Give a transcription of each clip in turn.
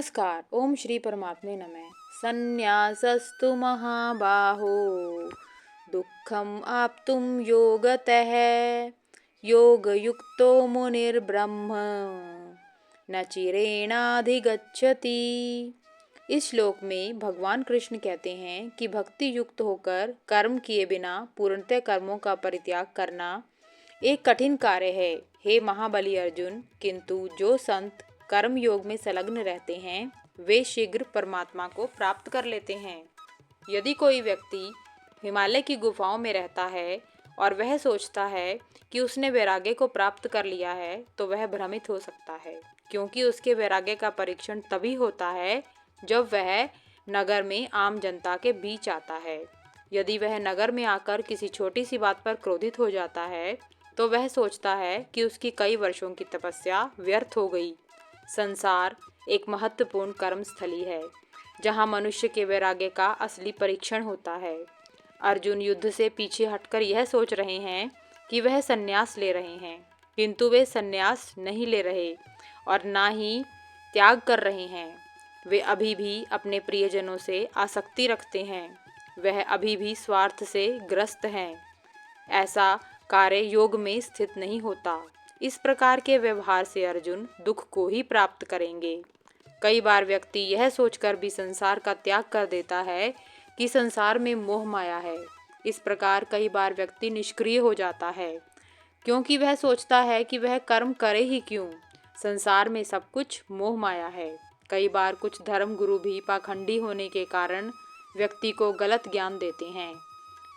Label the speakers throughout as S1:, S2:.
S1: नमस्कार। ओम श्री परमात्मे नमः। संन्यासस्तु महाबाहो दुःखम आप्तुम योगतः योगयुक्तो मुनिर्ब्रह्म न चिरेणाधिगच्छति। इस श्लोक में भगवान कृष्ण कहते हैं कि भक्ति युक्त होकर कर्म किए बिना पूर्णतः कर्मों का परित्याग करना एक कठिन कार्य है। हे महाबली अर्जुन, किंतु जो संत कर्म योग में संलग्न रहते हैं वे शीघ्र परमात्मा को प्राप्त कर लेते हैं। यदि कोई व्यक्ति हिमालय की गुफाओं में रहता है और वह सोचता है कि उसने वैराग्य को प्राप्त कर लिया है तो वह भ्रमित हो सकता है, क्योंकि उसके वैराग्य का परीक्षण तभी होता है जब वह नगर में आम जनता के बीच आता है। यदि वह नगर में आकर किसी छोटी सी बात पर क्रोधित हो जाता है तो वह सोचता है कि उसकी कई वर्षों की तपस्या व्यर्थ हो गई। संसार एक महत्वपूर्ण कर्म स्थली है जहाँ मनुष्य के वैराग्य का असली परीक्षण होता है। अर्जुन युद्ध से पीछे हटकर यह सोच रहे हैं कि वह संन्यास ले रहे हैं, किंतु वे संन्यास नहीं ले रहे और ना ही त्याग कर रहे हैं। वे अभी भी अपने प्रियजनों से आसक्ति रखते हैं, वह अभी भी स्वार्थ से ग्रस्त हैं। ऐसा कार्य योग में स्थित नहीं होता। इस प्रकार के व्यवहार से अर्जुन दुख को ही प्राप्त करेंगे। कई बार व्यक्ति यह सोचकर भी संसार का त्याग कर देता है कि संसार में मोह माया है। इस प्रकार कई बार व्यक्ति निष्क्रिय हो जाता है, क्योंकि वह सोचता है कि वह कर्म करे ही क्यों, संसार में सब कुछ मोह माया है। कई बार कुछ धर्म गुरु भी पाखंडी होने के कारण व्यक्ति को गलत ज्ञान देते हैं।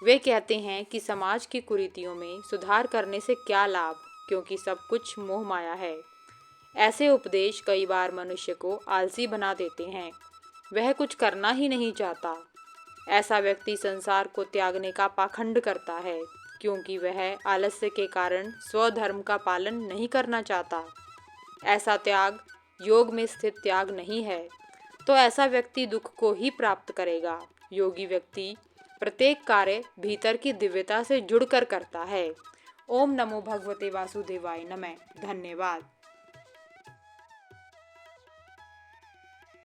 S1: वे कहते हैं कि समाज की कुरीतियों में सुधार करने से क्या लाभ, क्योंकि सब कुछ मोह माया है। ऐसे उपदेश कई बार मनुष्य को आलसी बना देते हैं, वह कुछ करना ही नहीं चाहता। ऐसा व्यक्ति संसार को त्यागने का पाखंड करता है, क्योंकि वह आलस्य के कारण स्वधर्म का पालन नहीं करना चाहता। ऐसा त्याग योग में स्थित त्याग नहीं है, तो ऐसा व्यक्ति दुख को ही प्राप्त करेगा। योगी व्यक्ति प्रत्येक कार्य भीतर की दिव्यता से जुड़कर करता है। ओम नमो भगवते वासुदेवाय नमः। धन्यवाद।